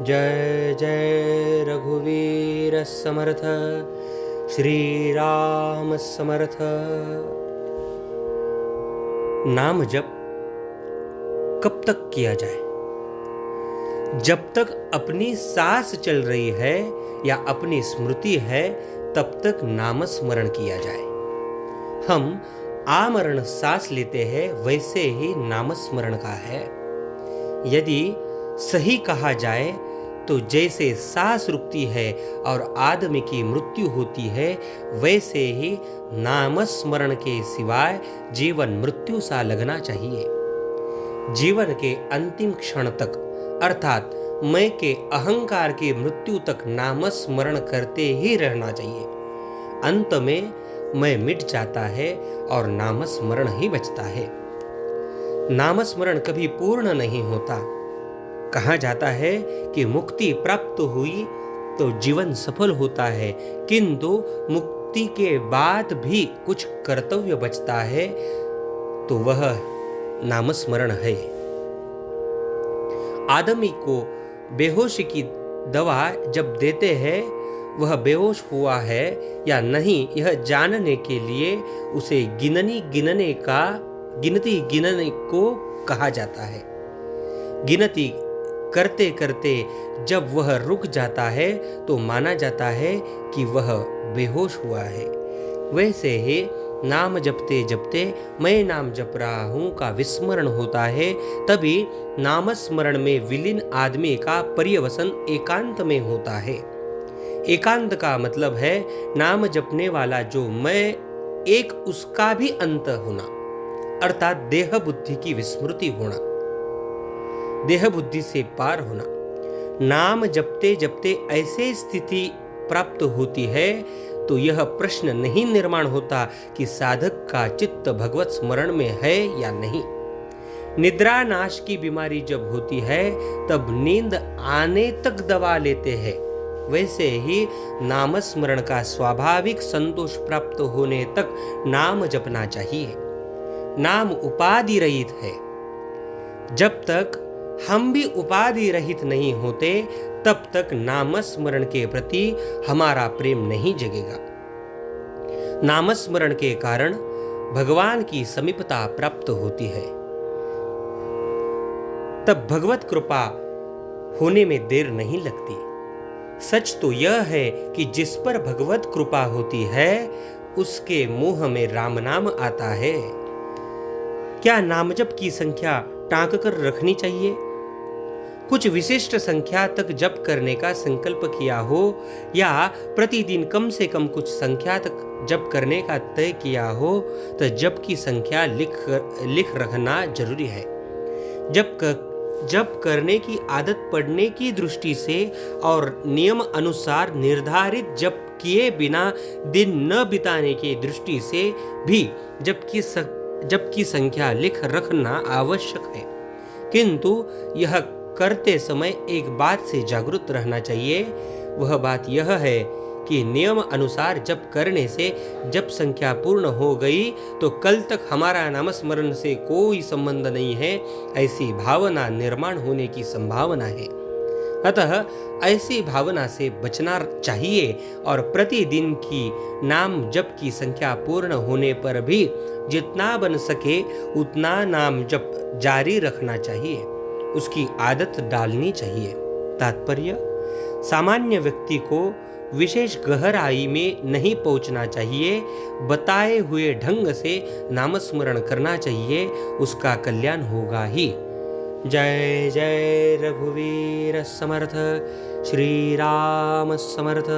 जय जय रघुवीर समर्थ, श्री राम समर्थ। नाम जप कब तक किया जाए? जब तक अपनी सांस चल रही है या अपनी स्मृति है तब तक नाम स्मरण किया जाए। हम आमरण सांस लेते हैं वैसे ही नाम स्मरण का है। यदि सही कहा जाए तो जैसे सांस रुकती है और आदमी की मृत्यु होती है वैसे ही नाम स्मरण के सिवाय जीवन मृत्यु सा लगना चाहिए। जीवन के अंतिम क्षण तक अर्थात मैं के अहंकार की मृत्यु तक नाम स्मरण करते ही रहना चाहिए। अंत में मैं मिट जाता है और नाम स्मरण ही बचता है। नाम स्मरण कभी पूर्ण नहीं होता। कहा जाता है कि मुक्ति प्राप्त हुई तो जीवन सफल होता है, किंतु मुक्ति के बाद भी कुछ कर्तव्य बचता है तो वह नाम स्मरण है। आदमी को बेहोशी की दवा जब देते हैं वह बेहोश हुआ है या नहीं यह जानने के लिए उसे गिनती गिनने को कहा जाता है। गिनती करते करते जब वह रुक जाता है तो माना जाता है कि वह बेहोश हुआ है। वैसे ही नाम जपते जपते मैं नाम जप रहा हूं का विस्मरण होता है, तभी नाम स्मरण में विलीन आदमी का पर्यवसन एकांत में होता है। एकांत का मतलब है नाम जपने वाला जो मैं एक उसका भी अंत होना, अर्थात देह बुद्धि की विस्मृति होना, देह बुद्धि से पार होना। नाम जपते जपते ऐसे स्थिति प्राप्त होती है तो यह प्रश्न नहीं निर्माण होता कि साधक का चित्त भगवत स्मरण में है या नहीं। निद्रा नाश की बीमारी जब होती है तब नींद आने तक दवा लेते हैं, वैसे ही नाम स्मरण का स्वाभाविक संतोष प्राप्त होने तक नाम जपना चाहिए। नाम उपाधि रहित है। जब तक हम भी उपाधि रहित नहीं होते तब तक नाम स्मरण के प्रति हमारा प्रेम नहीं जगेगा। नाम स्मरण के कारण भगवान की समीपता प्राप्त होती है। तब भगवत कृपा होने में देर नहीं लगती। सच तो यह है कि जिस पर भगवत कृपा होती है उसके मुंह में राम नाम आता है। क्या नामजप की संख्या टांक कर रखनी चाहिए? कुछ विशिष्ट संख्या तक जप करने का संकल्प किया हो या प्रतिदिन कम से कम कुछ संख्या तक जप करने का तय किया हो तो जप की संख्या लिख रखना जरूरी है। जप करने की आदत पड़ने की दृष्टि से और नियम अनुसार निर्धारित जप किए बिना दिन न बिताने की दृष्टि से भी जप की संख्या लिख रखना आवश्यक है। किंतु यह करते समय एक बात से जागरूक रहना चाहिए। वह बात यह है कि नियम अनुसार जप करने से जप संख्या पूर्ण हो गई तो कल तक हमारा नामस्मरण से कोई संबंध नहीं है, ऐसी भावना निर्माण होने की संभावना है। अतः ऐसी भावना से बचना चाहिए और प्रतिदिन की नाम जप की संख्या पूर्ण होने पर भी जितना बन सके उतना नाम जप जारी रखना चाहिए, उसकी आदत डालनी चाहिए। तात्पर्य, सामान्य व्यक्ति को विशेष गहराई में नहीं पहुंचना चाहिए, बताए हुए ढंग से नामस्मरण करना चाहिए, उसका कल्याण होगा ही। जय जय रघुवीर समर्थ, श्री राम समर्थ।